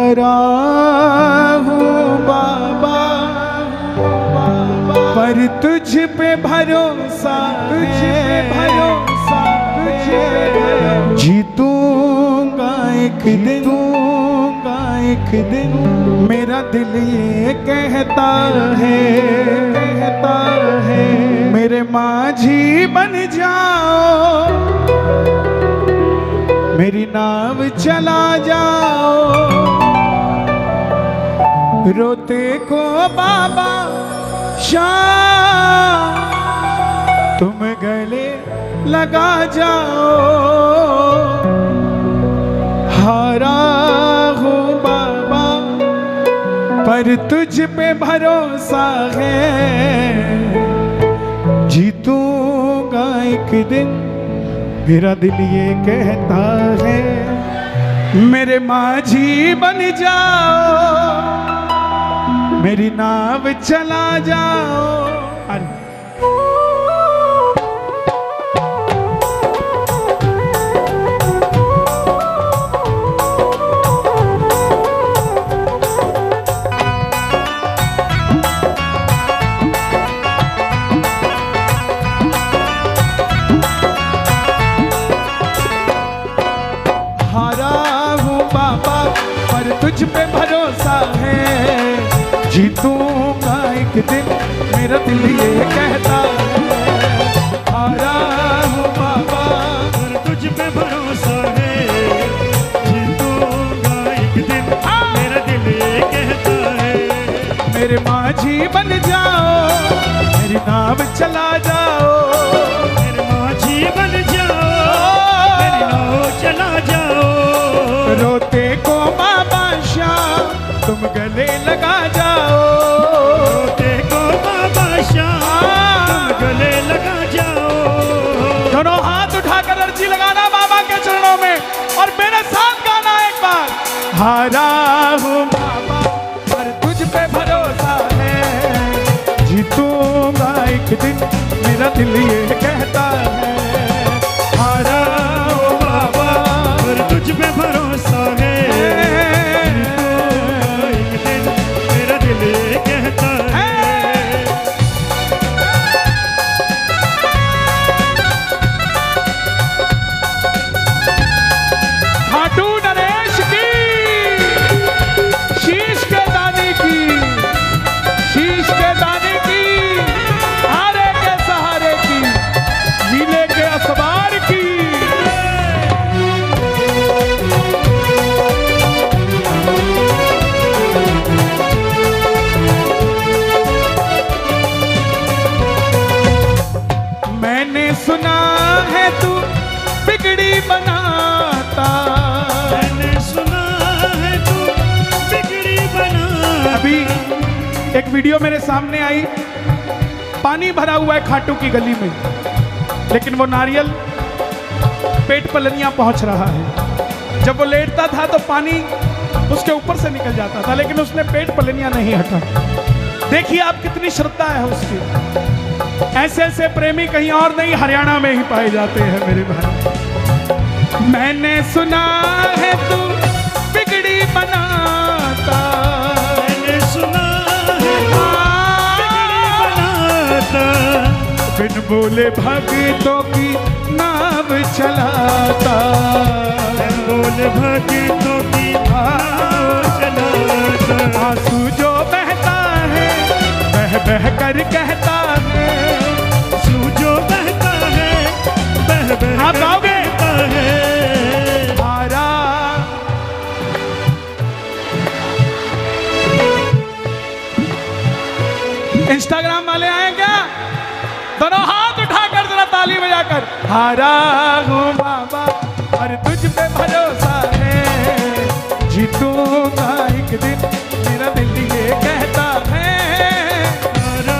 हारा हूँ बाबा, पर तुझ पे भरोसा, तुझ पे भरोसा, जीतूंगा एक दिन, एक दिन। मेरा दिल ये कहता है, कहता है, मेरे माझी बन जाओ, मेरी नाव चला जाओ। रोते को बाबा शाम तुम गले लगा जाओ। हारा हूँ बाबा, पर तुझ पे भरोसा है, जीतूंगा एक दिन। मेरा दिल ये कहता है, मेरे माझी बन जाओ, मेरी नाव चला जाओ। अरे तुझ पे भरोसा है, जीतूंगा एक दिन। मेरा दिल ये कहता है, हारा हूँ बाबा, पर तुझ पे भरोसा है, जीतूंगा एक दिन। मेरा दिल ये कहता है, मेरे माझी बन जाओ, मेरी नाव चला जाओ। मेरे माझी बन जाओ, मेरी नाव चला जाओ। रोते को बाबा शाम तुम गले लगा जाओ, देखो बाबा शाम तुम गले लगा जाओ। दोनों हाथ उठाकर अर्जी लगाना बाबा के चरणों में और मेरे साथ गाना एक बार। हारा हूँ बाबा, पर तुझ पे भरोसा है, जीतूंगा एक दिन। मेरा दिल ये कहता है, हारा हूँ बाबा, पर तुझ पे भरोसा है, बनाता। मैंने सुना है तू बिगड़ी बनाता। अभी एक वीडियो मेरे सामने आई, पानी भरा हुआ है खाटू की गली में, लेकिन वो नारियल पेट पलनियां पहुंच रहा है। जब वो लेटता था तो पानी उसके ऊपर से निकल जाता था, लेकिन उसने पेट पलनियां नहीं हटा। देखिए आप कितनी श्रद्धा है उसकी। ऐसे ऐसे प्रेमी कहीं और नहीं, हरियाणा में ही पाए जाते हैं मेरे भाई। मैंने सुना है तू बिगड़ी बनाता, मैंने सुना है बिगड़ी बनाता, बिन बोले भक्तों की नाव चलाता, बिन बोले भक्तों की नाव चलाता। आंसू जो बहता है बह बह कर कहता है, आंसू जो बहता है बह बह आप गाओगे है। हारा इंस्टाग्राम वाले आए क्या? दोनों हाथ उठाकर जरा ताली बजाकर। हारा हूँ बाबा, और तुझ पे भरोसा है, जीतूंगा एक दिन। मेरा दिल ये कहता है, हारा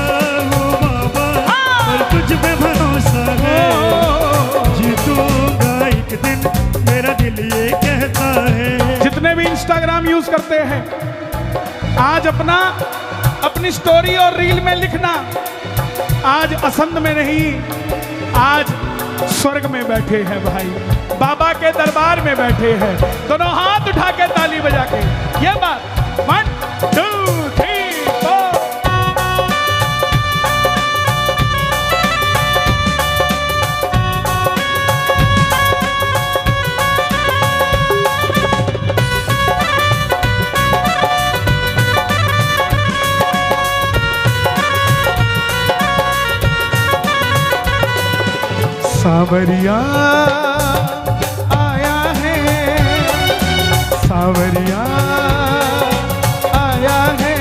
हूँ बाबा, और तुझ पे भरोसा है, जीतूंगा एक दिन। मेरा दिल ये कहता है। जितने भी इंस्टाग्राम यूज करते हैं, आज अपनी स्टोरी और रील में लिखना, आज असंध में नहीं, आज स्वर्ग में बैठे हैं भाई, बाबा के दरबार में बैठे हैं। दोनों हाथ उठा के ताली बजा के ये सावरिया आया है, सावरिया आया है,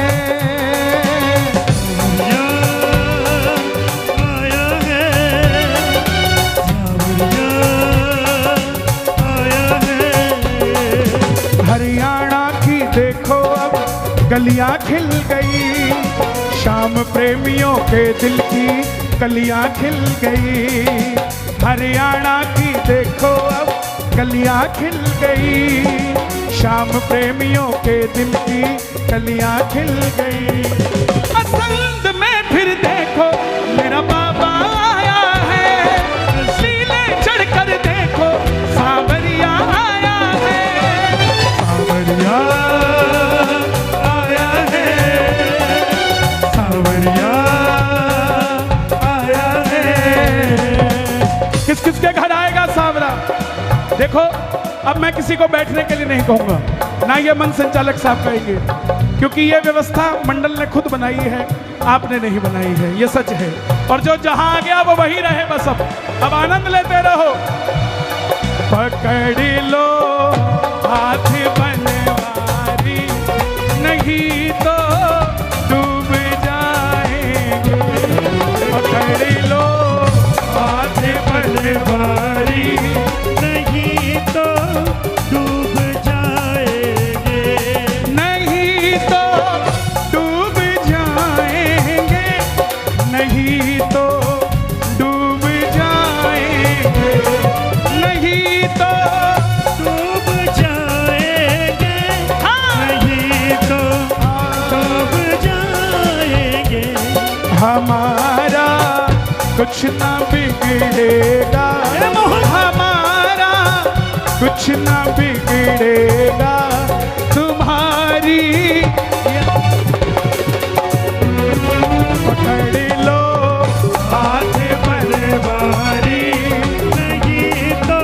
आया है, सावरिया आया है। हरियाणा की देखो अब गलियां खिल गई, शाम प्रेमियों के दिल की कलियां खिल गई। हरियाणा की देखो अब कलियां खिल गई, शाम प्रेमियों के दिल की कलियां खिल गई। पसंद में फिर देखो मेरा बाबा आया है, शीले चढ़कर देखो सावरिया आया है, सावरिया आया है, सावरिया आया है। किस किस के घर आएगा सावरा? देखो अब मैं किसी को बैठने के लिए नहीं कहूंगा, ना ये मन संचालक साहब कहेंगे, क्योंकि ये व्यवस्था मंडल ने खुद बनाई है, आपने नहीं बनाई है, ये सच है। और जो जहां आ गया वो वही रहे बस। अब आनंद लेते रहो। पकड़ लो हाथ बनवारी, नहीं तो डूब जाएंगे। पकड़ लो हाथ बनवारी, नहीं तो डूब जाएंगे, नहीं तो डूब जाएंगे, नहीं तो डूब जाएंगे, नहीं तो डूब जाएंगे, नहीं तो डूब जाएंगे। हमारा कुछ ना बिगड़ेगा, हमारा कुछ ना बिगड़ेगा, तुम्हारी पकड़ लो हाथ बनवारी, नहीं तो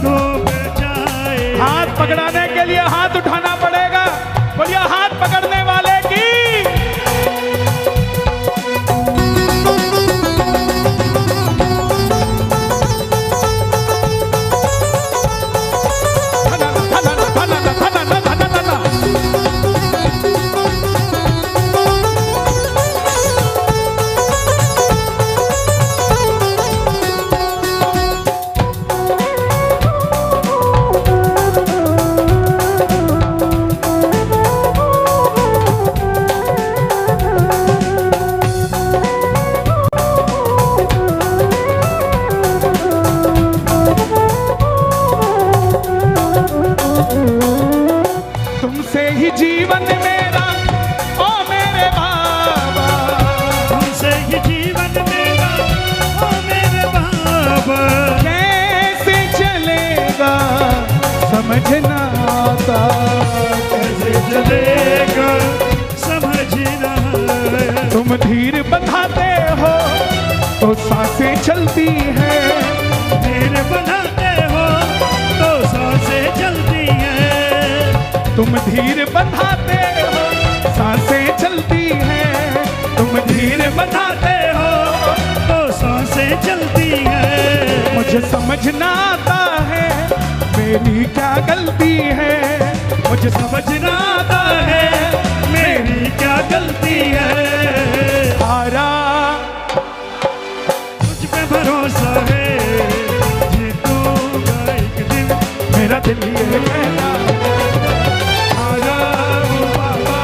डूब जाए। हाथ पकड़ाने के लिए हाथ उठाना पड़ेगा। बोलिए हाथ पकड़ने वाले की। तुमसे ही जीवन मेरा ओ मेरे बाबा, तुमसे ही जीवन मेरा ओ मेरे बाबा। कैसे चलेगा समझना आता, कैसे चलेगा समझना। तुम धीर बंधाते हो तो सांसें चलती है, धीर बनाते हो तो सांसें चलती हैं। तुम धीर बंधाते हो सांसें चलती है, तुम धीर बंधाते हो तो सांसें चलती हैं। मुझे समझना आता है मेरी क्या गलती है, मुझे समझना आता है मेरी क्या गलती है। हारा मुझ पे भरोसा है, जीतूंगा एक दिन। मेरा दिल ये कहता हारा ओ बाबा,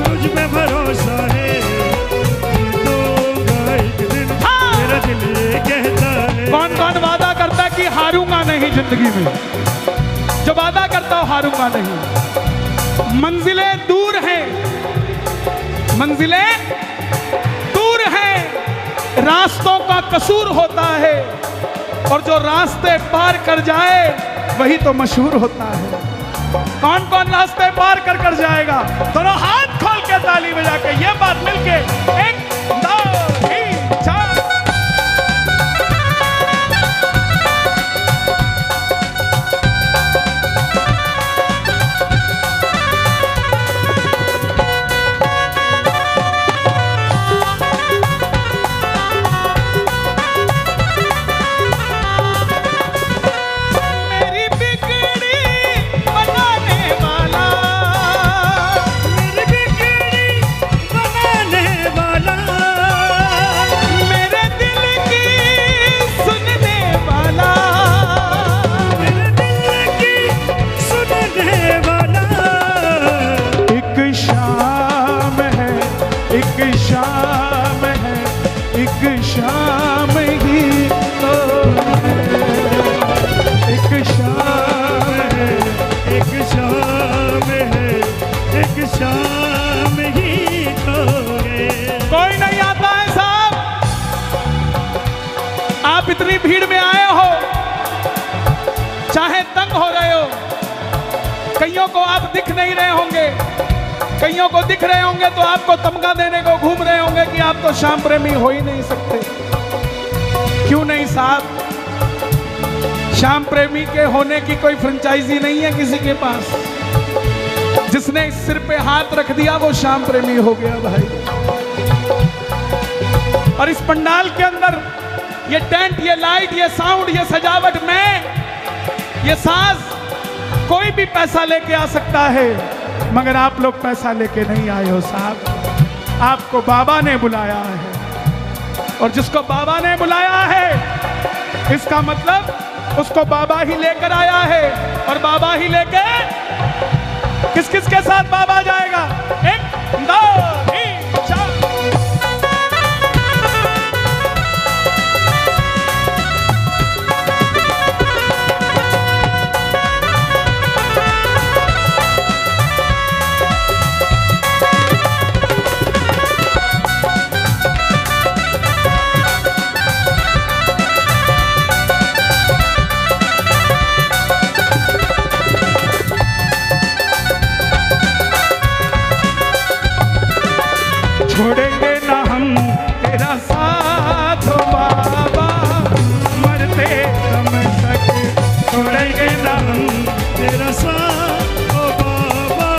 मुझ पे भरोसा है, जीतूंगा एक दिन। मेरा दिल ये कहता है। कौन कौन वादा करता है कि हारूंगा नहीं जिंदगी में? जो वादा करता हो हारूंगा नहीं। मंजिलें दूर हैं, मंजिलें दूर हैं, रास्तों का कसूर होता है, और जो रास्ते पार कर जाए वही तो मशहूर होता है। कौन कौन रास्ते पार कर कर जाएगा? दोनों हाथ खोल के ताली बजा के ये बात मिलके 1 2 3 4। इतनी भीड़ में आए हो, चाहे तंग हो रहे हो, कईयों को आप दिख नहीं रहे होंगे, कईयों को दिख रहे होंगे तो आपको तमगा देने को घूम रहे होंगे कि आप तो श्याम प्रेमी हो ही नहीं सकते। क्यों नहीं साहब, श्याम प्रेमी के होने की कोई फ्रेंचाइजी नहीं है किसी के पास। जिसने इस सिर पे हाथ रख दिया वो श्याम प्रेमी हो गया भाई। और इस पंडाल के अंदर ये टेंट, ये लाइट, ये साउंड, ये सजावट में, ये साज, कोई भी पैसा लेके आ सकता है, मगर आप लोग पैसा लेके नहीं आए हो साहब। आपको बाबा ने बुलाया है, और जिसको बाबा ने बुलाया है इसका मतलब उसको बाबा ही लेकर आया है। और बाबा ही लेके किस किस के साथ बाबा जाएगा? 1 2 3 4। छोड़ेंगे ना हम तेरा साथ ओ बाबा, मरते दम तक। छोड़ेंगे ना हम तेरा साथ ओ बाबा,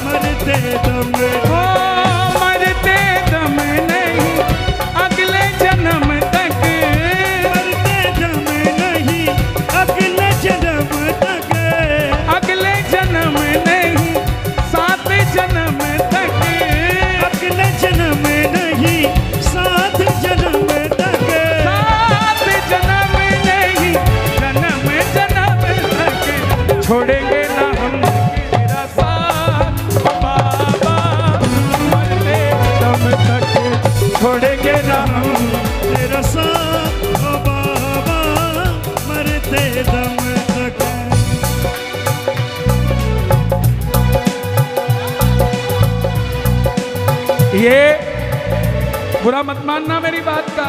मरते दम। ओ मरते दम नहीं, अगले जन्म तक। मरते दम नहीं, अगले जन्म तक। अगले जन्म नहीं, 7 जन्म तक। अगले जन्म नहीं, 7 जन्म तक। 7 जन्म नहीं, जन्म जन्म तक। छोड़ेंगे ना हम तेरा साथ ओ बाबा, मरते दम तक। छोड़ेंगे ना हम तेरा साथ ओ बाबा, मरते दम तक। ये बुरा मत मानना मेरी बात का,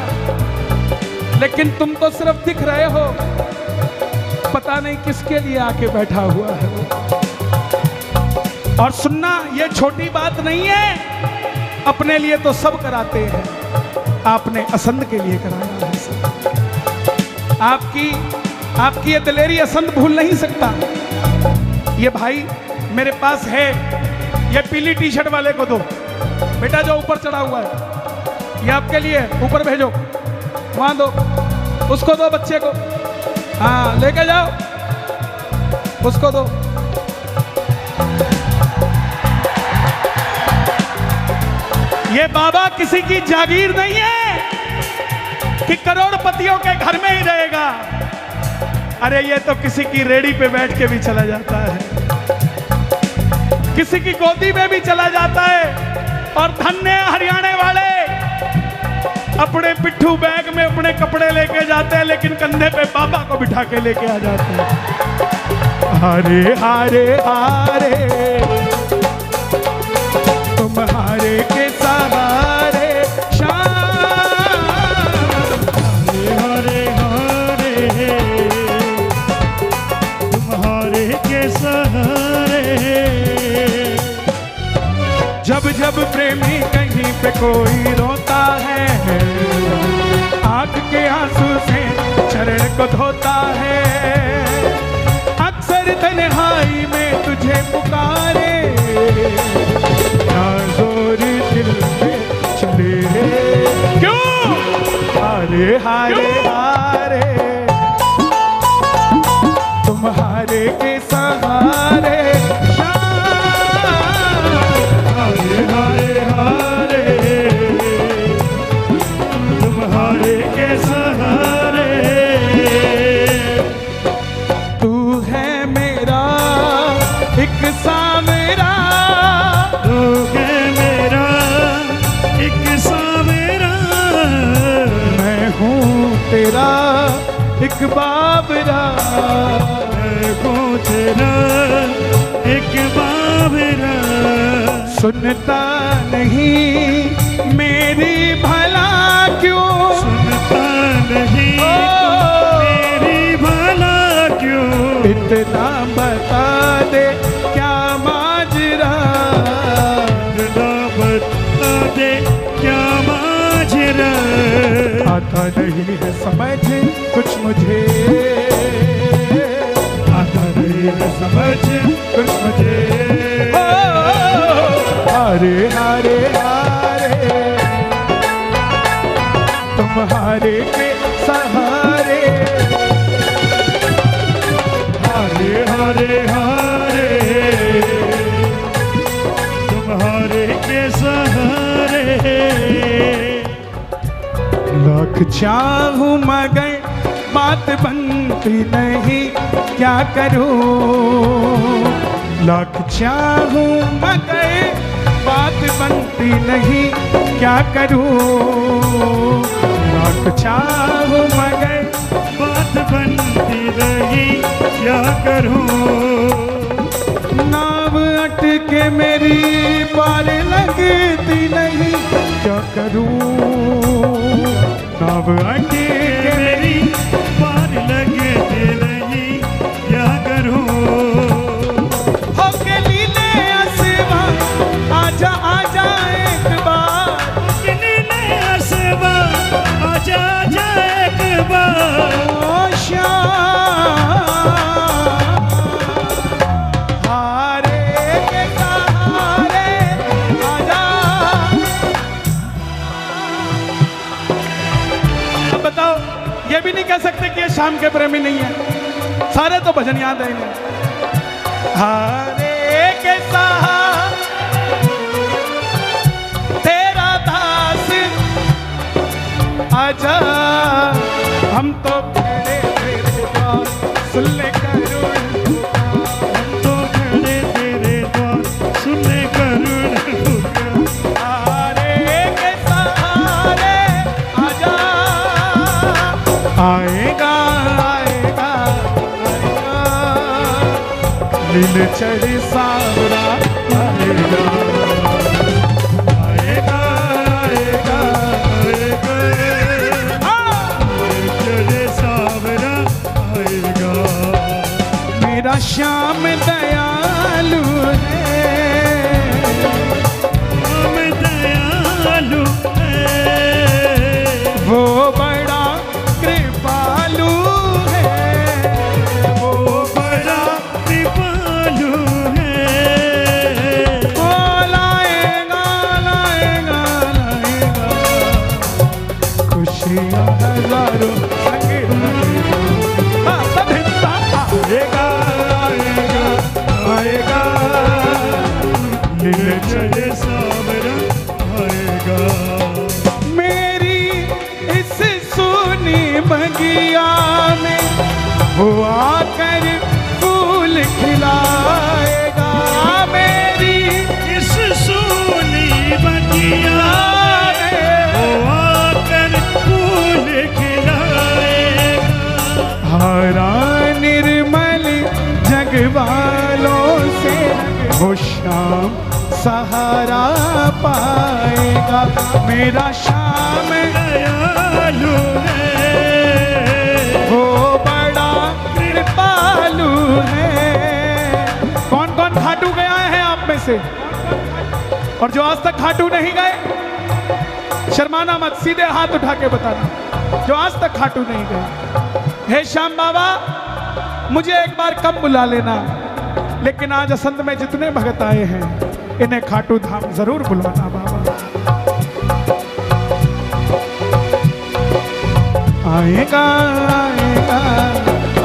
लेकिन तुम तो सिर्फ दिख रहे हो, पता नहीं किसके लिए आके बैठा हुआ है वो। और सुनना, ये छोटी बात नहीं है, अपने लिए तो सब कराते हैं, आपने असंध के लिए कराया है सब। आपकी ये दिलेरी असंध भूल नहीं सकता। ये भाई मेरे पास है, ये पीली टी शर्ट वाले को दो बेटा, जो ऊपर चढ़ा हुआ है, ये आपके लिए, ऊपर भेजो, वहां दो, उसको दो बच्चे को, हाँ लेके जाओ, उसको दो। ये बाबा किसी की जागीर नहीं है कि करोड़पतियों के घर में ही रहेगा। अरे ये तो किसी की रेडी पे बैठ के भी चला जाता है, किसी की गोदी में भी चला जाता है। और धन्य हरियाणा वाले अपने पिट्ठू बैग में अपने कपड़े लेके जाते हैं, लेकिन कंधे पे बाबा को बिठा के लेके आ जाते हैं। हारे हारे हारे तुम्हारे के सहारे शाम, हारे हारे तुम्हारे के सहारे। जब जब प्रेमी कहीं पे कोई रोता है, आंख के आंसू से चरण को धोता है। अक्सर तन्हाई में तुझे पुकारे, ना जोर दिल में चले। क्यों? हारे हारे हारे तुम्हारे के सहारे हारे हारे हारे तुम्हारे के सहारे। तू है मेरा एक सामेरा, तू है मेरा एक सामेरा, मैं हूँ तेरा एक बाबरा। मैं हूँ तेरा एक बाबरा। सुनता नहीं मेरी भला क्यों? सुनता नहीं आता नहीं है समझ कुछ मुझे, आता नहीं है समझ कुछ मुझे। हारे हारे हारे तुम हारे के सहारे, हारे हारे हारे तुम्हारे के सहारे। लाख चाहूं मगर बात बनती नहीं, क्या करूं? लाख चाहूं मगर बात बनती नहीं, क्या करूं? लाख चाहूं मगर बात बनती नहीं, क्या करूं? नाव अटके मेरी पार लगती नहीं, क्या करूं? नाव अटके मेरी पार लगती नहीं, क्या करूं? होके लीले आसमां आजा आजा एक बार, नीले आसमां आजा आजा एक बार। ओ श्याम हारे के सहारे आजा। अब बताओ, ये भी नहीं कह सकते कि ये शाम के प्रेमी नहीं है, सारे तो भजन याद है इन्हें। हारे के सहारे तेरा दास आजा, हम तो खड़े तेरे द्वार, सुन ले करुण पुकार। तो खड़े तेरे द्वार, सुने करुण पुकार। हारे के सहारे आजा, आएगा आएगा आएगा, नील चढ़ी सावरा आएगा, आएगा आएगा आएगा। चले सावरा आएगा। मेरा श्याम दयालु है, हम दयालु है, वो बड़ा कृपालु है, वो बड़ा कृपालु है। वो लाएगा लाएगा लाएगा खुशियाँ हजारों संग लगेगा। हाँ, सब हिस्सा आएगा आएगा आएगा, नीले चले सावरा आएगा। मेरी इस सोनी बगिया में वो आकर फूल खिलाएगा, मेरी इस सोनी बगिया वो आकर फूल खिलाएगा। हारा निर्मल जग वालों से वो शाम सहारा पाएगा, मेरा श्याम दयालु है, वो बड़ा कृपालु है। कौन कौन खाटू गया है आप में से, और जो आज तक खाटू नहीं गए शर्माना मत, सीधे हाथ उठा के बताना जो आज तक खाटू नहीं गए। हे श्याम बाबा, मुझे एक बार कम बुला लेना, लेकिन आज असंत में जितने भगत आए हैं इन्हें खाटू धाम जरूर बुलाना बाबा। आएगा आएगा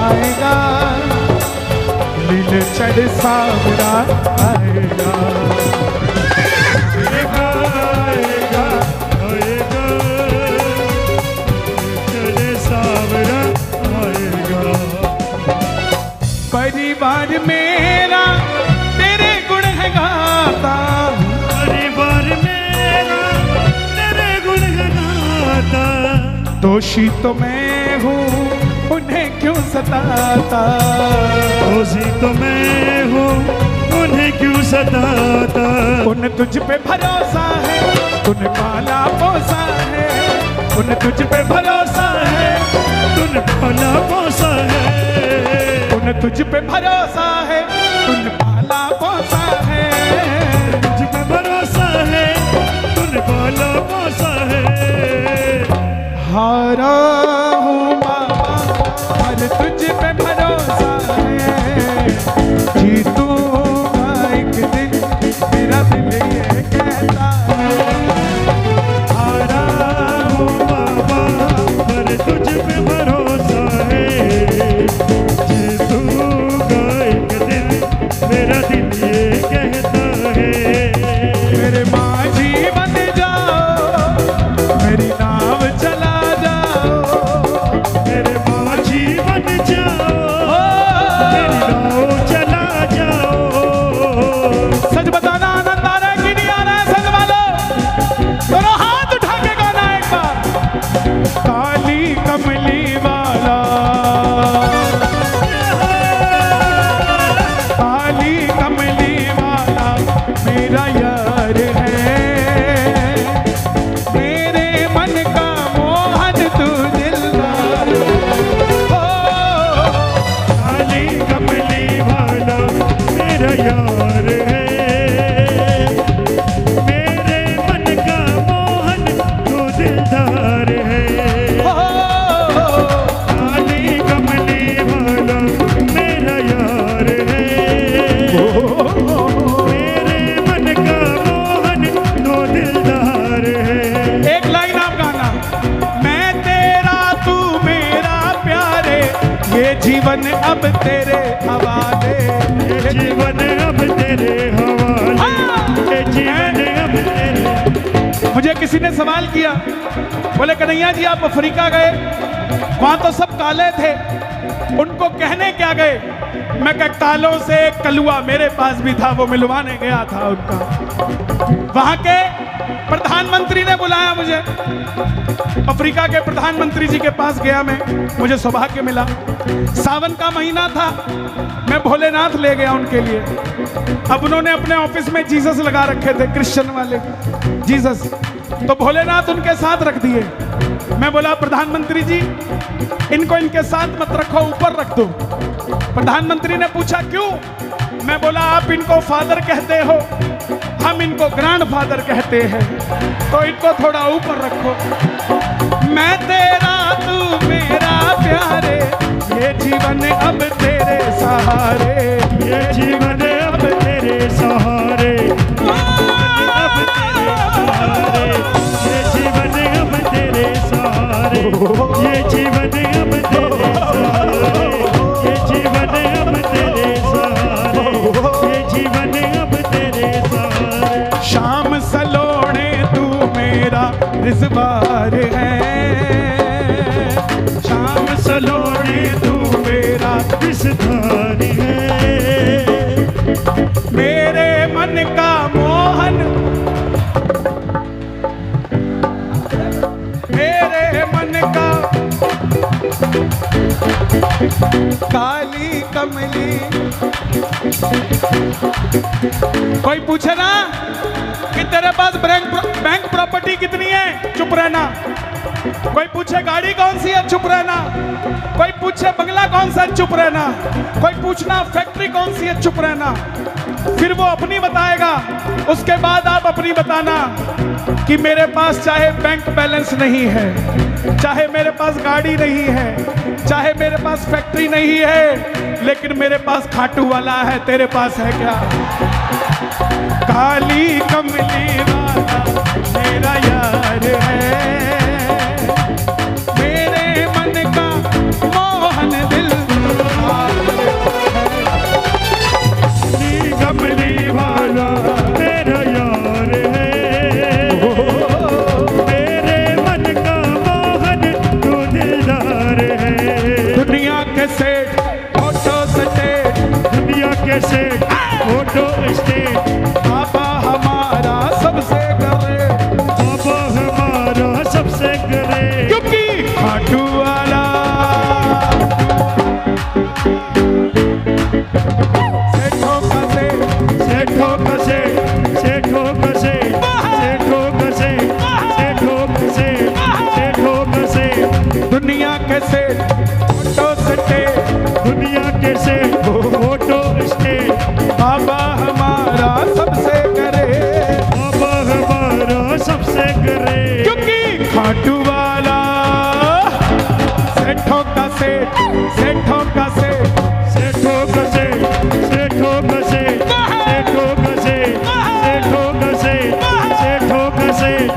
आएगा, लील चढ़ सावरा आएगा, आएगा आएगा आएगा, चले सावरा आएगा। परिवार मेरा तेरे गुण है गाता, परिवार मेरा तेरे गुण गाता, दोषी तो मैं हूँ उन्हें क्यों सताता, दोषी तो मैं हूँ उन्हें क्यों सताता। उन तुझ पे भरोसा है, तूने पाला पोसा है, उन तुझ पे भरोसा है, तूने पाला पोसा है, उन तुझ पे भरोसा है, तूने पाला पोसा है, तुझ पे भरोसा है, तूने पाला पोसा है। हारा सच बताना आनंद आ रहा है कि नहीं आ रहा है संग वालों? दोनों हाथ उठा के गाना एक बार। काली कमली वाला, काली कमली वाला मेरा यार है, मेरे मन का मोहन तू दिलदार। ओ काली कमली वाला मेरा यार है, मेरे मन का मोहन तू दिलदार है। काली कमली वाला मेरा यार है, मेरे मन का मोहन तू दिलदार है। एक लाइन आप गाना, मैं तेरा तू मेरा प्यारे, ये जीवन अब तेरे हवाले, ये जीवन अब तेरे हवाले, ये जीवन अब तेरे। मुझे किसी ने सवाल किया, बोले कन्हैया जी आप अफ्रीका गए, वहां तो सब काले थे, उनको कहने क्या गए? मैं कहा कालों से एक कलुआ मेरे पास भी था, वो मिलवाने गया था उनका। वहां के प्रधानमंत्री ने बुलाया मुझे, अफ्रीका के प्रधानमंत्री जी के पास गया मैं, मुझे सौभाग्य मिला। सावन का महीना था, मैं भोलेनाथ ले गया उनके लिए। अब उन्होंने अपने ऑफिस में जीसस लगा रखे थे, क्रिश्चियन वाले जीसस, तो भोलेनाथ उनके साथ रख दिए। मैं बोला प्रधानमंत्री जी इनको इनके साथ मत रखो, ऊपर रख दो। प्रधानमंत्री ने पूछा क्यों? मैं बोला आप इनको फादर कहते हो, हम इनको ग्रैंडफादर कहते हैं, तो इनको थोड़ा ऊपर रखो। मैं तेरा तू मेरा प्यारे, ये जीवन अब तेरे सहारे, ये जीवन अब तेरे सहारे, अब तेरे सहारे, ये जीवन अब तेरे सहारे, ये जीवन अब तेरे सहारे, ये जीवन अब तेरे सहारे, ये जीवन अब तेरे सहारे। शाम सलोने तू मेरा रिजवार है, शाम सलोने तू मेरा रिश्तेदार है, मेरे मन का मोहन, मेरे मन का काली कमली। कोई पूछे ना कि तेरे पास बैंक प्रॉपर्टी कितनी है, चुप रहना। कोई पूछे गाड़ी कौन सी है, चुप रहना। कोई पूछे बंगला कौन सा है, चुप रहना। कोई पूछना फैक्ट्री कौन सी है, चुप रहना। फिर वो अपनी बताएगा, उसके बाद आप अपनी बताना कि मेरे पास चाहे बैंक बैलेंस नहीं है, चाहे मेरे पास गाड़ी नहीं है, चाहे मेरे पास फैक्ट्री नहीं है, लेकिन मेरे पास खाटू वाला है। तेरे पास है क्या? काली कमली वाला मेरा यार है, मेरे मन का मोहन दिल। कमली वाला मेरा यार है, मेरे मन का मोहन तू दिलदार है। दुनिया के सेठ ऑटो स्टेट, दुनिया के सेठ ऑटो स्टेट, बाबा हमारा सबसे करे, बाबा हमारा सबसे करे, क्योंकि खाटू वाला सेठों का सेठ, सेठों का सेठ, सेठों का सेठ, सेठों का सेठ, सेठों का सेठ, सेठों का सेठ, दुनिया के सेठ ऑटो स्टेट, दुनिया के सेठ ऑटो स्टेट, बाबा हमारा सबसे करे, बाबा हमारा सबसे करे, क्योंकि खाटू वाला सेठों का सेठ, सेठों का सेठ, सेठों का सेठ, सेठों का सेठ, सेठों का सेठ, सेठों का सेठ, सेठों का सेठ,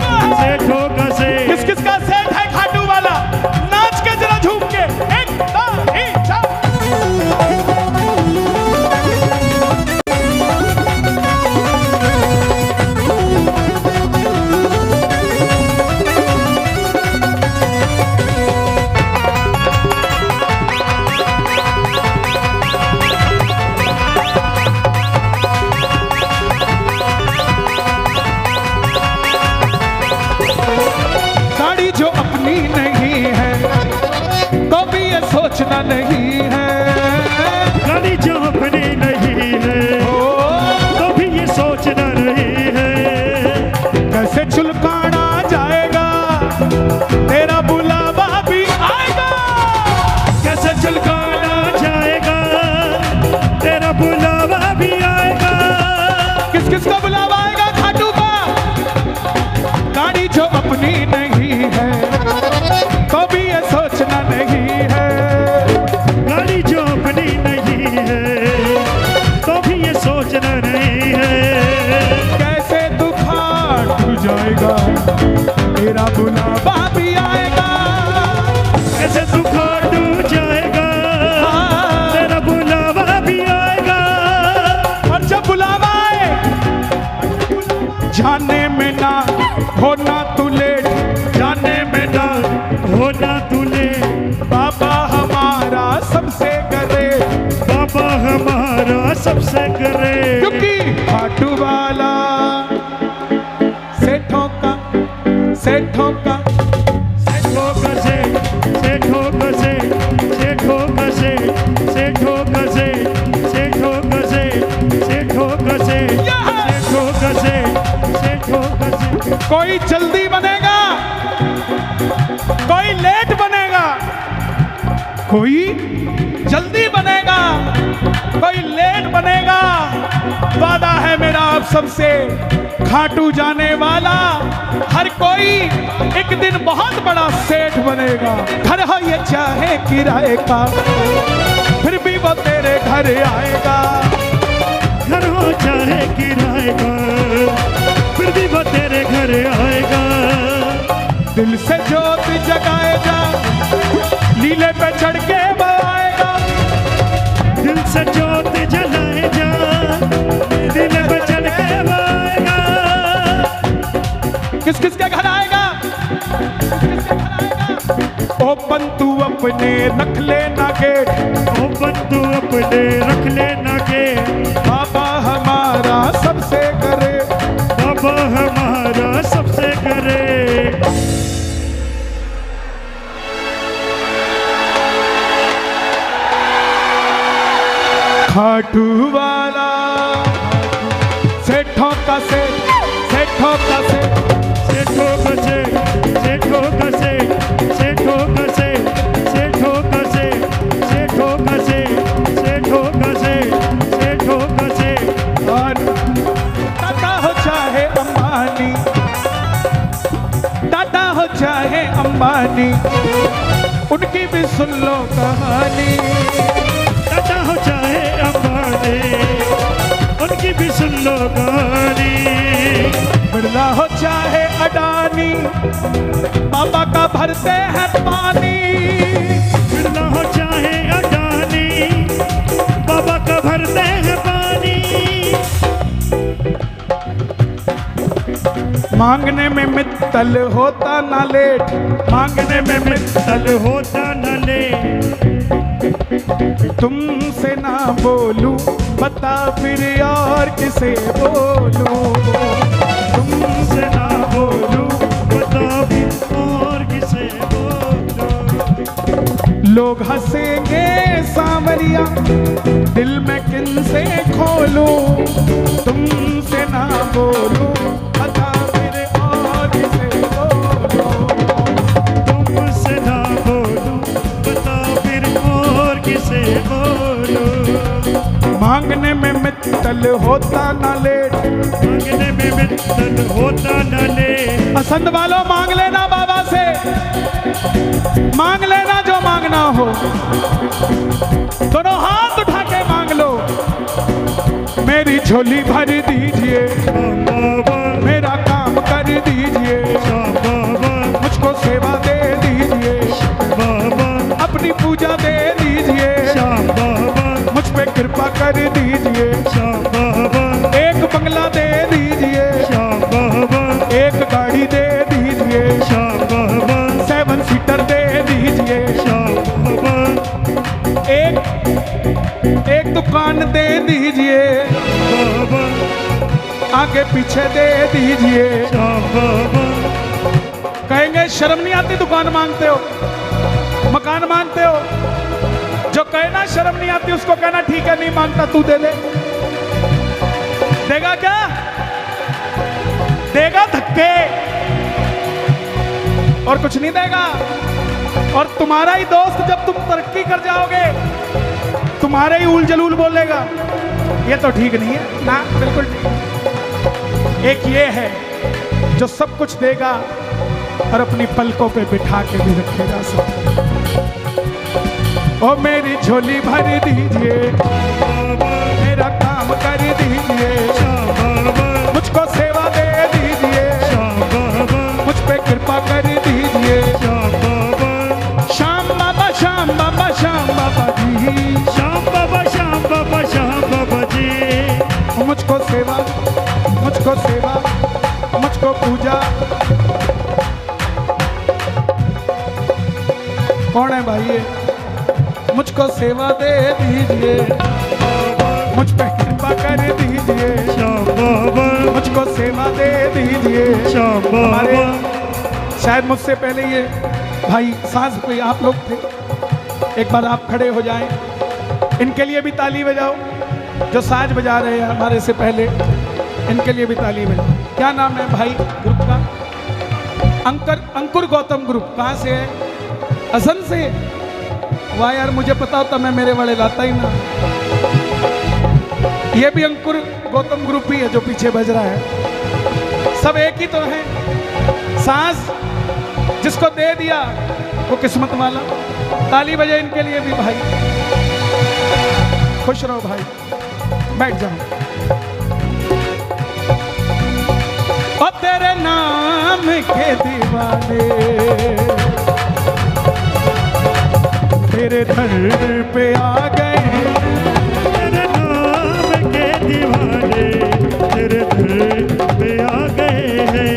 सेठों का सेठ। किस किस का सेठ है खाटू वाला? नाच के जरा झूम के, एक दो तीन चार। सोचना नहीं है। गाड़ी जो अपनी नहीं है तो भी ये सोचना नहीं है। कैसे चुलकाना जाएगा तेरा बुलावा भी आएगा। कैसे चुलकाना जाएगा तेरा बुलावा भी आएगा। किस किस का बुलावा आएगा खाटू का। गाड़ी जो अपनी नहीं है तो भी ये सोचना नहीं है। गाड़ी जो अपनी नहीं है तो भी ये सोचना नहीं है। कैसे तू खाट जाएगा तेरा बुलावा भी आएगा। कैसे तू खाटू जाएगा तेरा बुलावा भी आएगा। और जब बुलावा आए जाने में ना होना तू लेट। जाने में ना होना तूने बाबा हमारा सबसे करे। बाबा हमारा सबसे करे। क्योंकि खाटू वाला सेठों का सेठों का से सेठों का से सेठों का से सेठों का से सेठों का से सेठों का से सेठों का से सेठों का से। कोई जल्दी बनेगा कोई लेट बनेगा। कोई जल्दी बनेगा कोई लेट बनेगा। वादा है मेरा आप सबसे खाटू जाने वाला हर कोई एक दिन बहुत बड़ा सेठ बनेगा। घर हो ये चाहे किराए का फिर भी वो तेरे घर आएगा। घर हो चाहे किराए का फिर भी वो तेरे घर आएगा। दिल से जोत जगाए जा लीले पे चढ़ के आएगा। दिल से जोत जलाए जा दिल पे चढ़ के आएगा। किस किस के घर आएगा। ओपन तू अपने रख लेना गेट। ओपन तू अपने रख लेना के। बाबा हमारा सबसे करे। बाबा हमारा सबसे करे। खाटू वाला सेठों का सेठ सेठों का सेठ सेठों का से सेठों का से सेठों का से सेठों का से सेठों का से सेठों का से सेठों का से। और टाटा हो चाहे अंबानी टाटा हो चाहे अंबानी उनकी भी सुन लो कहानी। टाटा हो चाहे अंबानी उनकी भी सुन लो कहानी। बिरला हो चाहे अडानी बाबा का भरते हैं पानी। बिरला हो चाहे अडानी बाबा का भरते हैं पानी। मांगने में मित्तल होता ना लेट। मांगने में मित्तल होता न ले। तुमसे ना बोलूं बता फिर और किसे बोलूं। तुमसे ना बोलूं बता भी और किसे बोलूं। लोग हंसेंगे सांवरिया दिल में किनसे खोलूं। तुमसे ना बोलूं बता फिर और किसे बोलूं। तुमसे ना बोलूं बता फिर और किसे बोलूं। मांगने में मित्तल होता ना लेट। मांगने में मित्तल होता न ले। पसंद वालों मांग लेना बाबा से। मांग लेना जो मांगना हो। दोनों हाथ उठा के मांग लो। मेरी झोली भर दीजिए मेरा काम कर दीजिए। मुझको सेवा दे दीजिए अपनी पूजा दे दीजिए। मुझ पे कृपा कर दीजिए। एक बंगला दे दीजिए। एक गाड़ी दे दीजिए। 7 सीटर दे दीजिए। एक दुकान दे दीजिए। आगे पीछे दे दीजिए। कहेंगे शर्म नहीं आती दुकान मांगते हो मकान मांगते हो। कहना शर्म नहीं आती, उसको कहना ठीक है नहीं मांगता तू दे दे। देगा क्या? देगा धक्के और कुछ नहीं देगा। और तुम्हारा ही दोस्त जब तुम तरक्की कर जाओगे तुम्हारे ही उल जलूल बोलेगा। ये तो ठीक नहीं है ना, बिल्कुल ठीक। एक ये है जो सब कुछ देगा और अपनी पलकों पे बिठा के भी रखेगा सब। ओ मेरी झोली भर दीजिए, मेरा काम कर दीजिए, मुझको सेवा दे दीजिए, मुझ पे कृपा कर दीजिए। श्याम बाबा श्याम बाबा श्याम बाबा जी, श्याम बाबा श्याम बाबा श्याम बाबा जी। मुझको सेवा, मुझको सेवा, मुझको पूजा। कौन है भाई ये? मुझको सेवा दे दीजिए, मुझ पे कृपा कर दीजिए, मुझको सेवा दे दीजिए। हमारे शायद मुझसे पहले ये भाई साज कोई आप लोग थे, एक बार आप खड़े हो जाएं, इनके लिए भी ताली बजाओ जो साज बजा रहे हैं हमारे से पहले, इनके लिए भी ताली बजाओ। क्या नाम है भाई ग्रुप का? अंकुर गौतम ग्रुप। कहाँ से है? असन से। वाह यार, मुझे पता होता मैं मेरे वाले लाता ही ना। ये भी अंकुर गौतम ग्रुप ही है जो पीछे बज रहा है। सब एक ही तो है। सांस जिसको दे दिया वो किस्मत वाला। ताली बजे इनके लिए भी भाई। खुश रहो भाई, बैठ जाओ। और तेरे नाम के दीवाने तेरे दर पे आ गए, तेरे नाम के दीवाने तेरे दर पे आ गए हैं।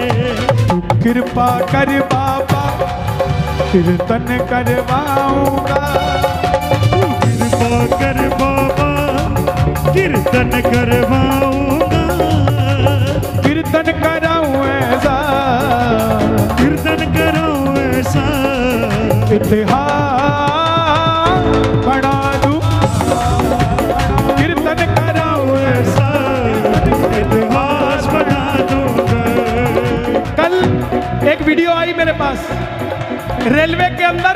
कृपा कर बाबा कीर्तन करवाऊंगा, कृपा कर बाबा कीर्तन करवाऊंगा, कीर्तन कराऊं ऐसा, कीर्तन कराऊं ऐसा, इतिहास बना दूं, कीर्तन कराऊं ऐसा, इतिहास बना दूंगा। कल एक वीडियो आई मेरे पास, रेलवे के अंदर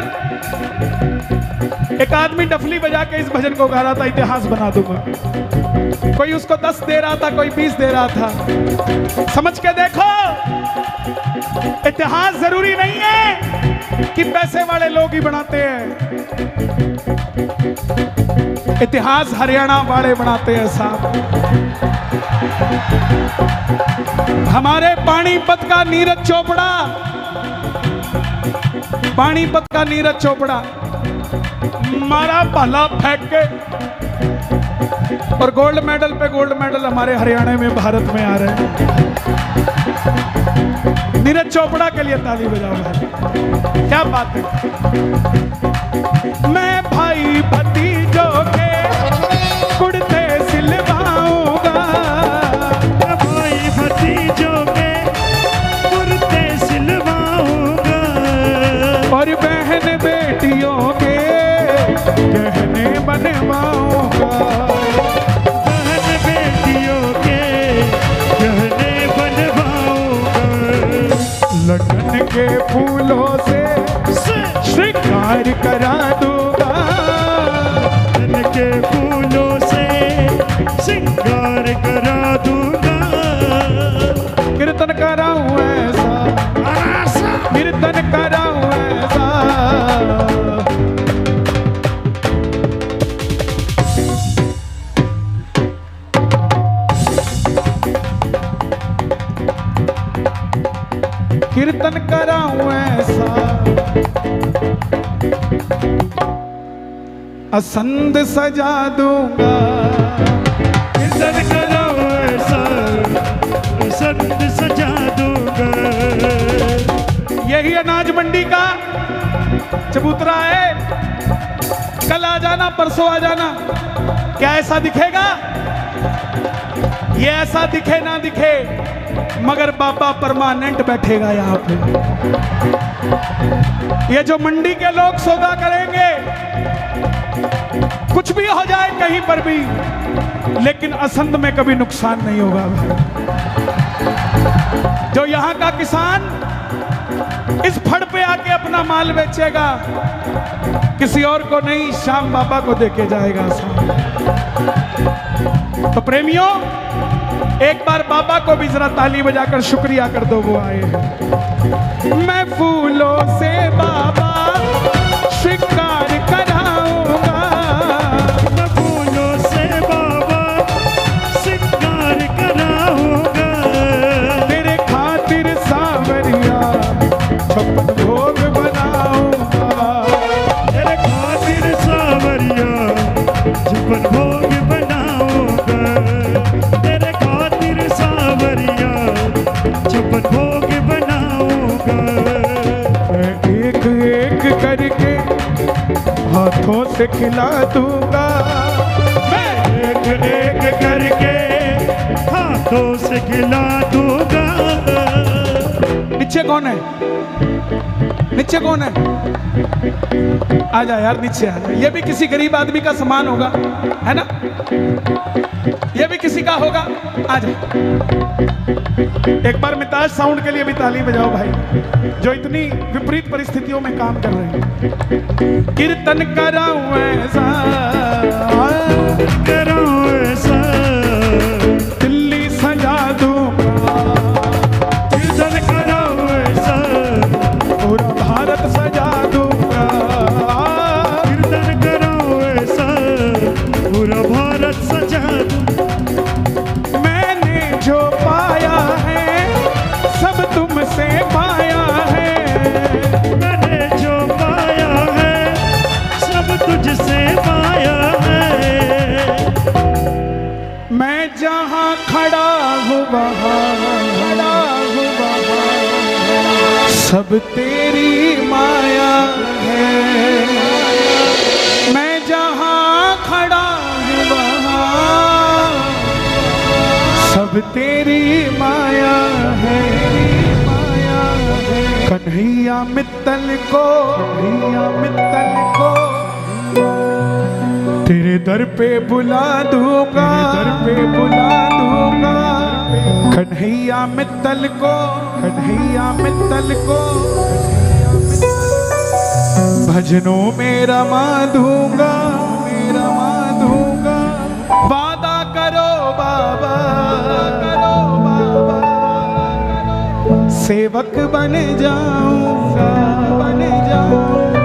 एक आदमी डफली बजा के इस भजन को गा रहा था, इतिहास बना दूंगा। कोई उसको 10 दे रहा था, कोई 20 दे रहा था। समझ के देखो, इतिहास जरूरी नहीं है कि पैसे वाले लोग ही बनाते हैं। इतिहास हरियाणा वाले बनाते हैं साहब। हमारे पानीपत का नीरज चोपड़ा, पानीपत का नीरज चोपड़ा मारा भाला फेंक के और गोल्ड मेडल पे गोल्ड मेडल हमारे हरियाणा में भारत में आ रहे हैं। नीरज चोपड़ा के लिए ताली बजाओ भाई, क्या बात है। मैं भाई भतीजों के कुर्ते सिलवाऊंगा, भाई भतीजों के कुर्ते सिलवाऊंगा, और बहन बेटियों के गहने बनवाऊंगा, बहन बेटियों के गहने बनवाऊंगा, लगन के फूलों से श्रृंगार करा दूंगा, लगन के फूलों से श्रृंगार करा दूंगा, कीर्तन कराऊं ऐसा, कीर्तन कराऊं ऐसा। कीर्तन कराऊं ऐसा, असंद सजा दूंगा, कीर्तन कराऊं ऐसा, संत सजा दूंगा। यही अनाज मंडी का चबूतरा है। कल आ जाना, परसों आ जाना। क्या ऐसा दिखेगा? ये ऐसा दिखे ना दिखे, मगर बाबा परमानेंट बैठेगा यहाँ पे। ये जो मंडी के लोग सौदा करेंगे कुछ भी हो जाए कहीं पर भी, लेकिन असंध में कभी नुकसान नहीं होगा भाई। जो यहाँ का किसान इस फड़ पे आके अपना माल बेचेगा, किसी और को नहीं, श्याम बाबा को देके जाएगा। तो प्रेमियों, एक बार बाबा को भी जरा ताली बजाकर शुक्रिया कर दो, वो आए हैं। मैं फूलों से बाबा श्रृंगार कराऊंगा, मैं फूलों से बाबा श्रृंगार कराऊंगा, तेरे खातिर सावरिया छप्पन भोग बनाऊंगा, तेरे खातिर सावरिया छप्पन भोग बनाऊंगा, तेरे खातिर सावरिया छप्पन भोग बनाऊंगा। एक एक करके हाथों से खिला दूंगा, मैं एक एक करके हाथों से खिला दूंगा। नीचे कौन है? नीचे कौन है? आ जा यार, नीचे आ जा। ये भी किसी गरीब आदमी का सामान होगा, है ना? ये भी किसी का होगा। आ जा। एक बार मिताज साउंड के लिए भी ताली बजाओ भाई, जो इतनी विपरीत परिस्थितियों में काम कर रहे हैं। कीर्तन कराऊं ऐसा, कराऊं ऐसा, दिल्ली सजा दूंगा, कीर्तन कराऊं ऐसा, पूरा भारत सजा दूंगा, कीर्तन कराऊं ऐसा, पूरा भारत सजा दूंगा। मैंने जो पाया है सब तुमसे पाया है, मैंने जो पाया है सब तुझसे पाया है। मैं जहाँ खड़ा हूँ वहाँ सब तेरी माया है, मैं जहाँ खड़ा हूँ वहाँ सब तेरी माया है, कन्हैया मित्तल को, कन्हैया मित्तल को तेरे दर पे बुला दूंगा, दर पे बुला दूंगा, कन्हैया मित्तल को, कन्हैया मित्तल को भजनों में रमा दूंगा, रमा दूंगा। वादा करो बाबा, करो बाबा, सेवक बन जाऊंगा, बन जाऊंगा।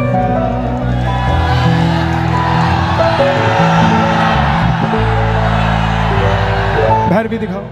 भैरवी दिखाओ।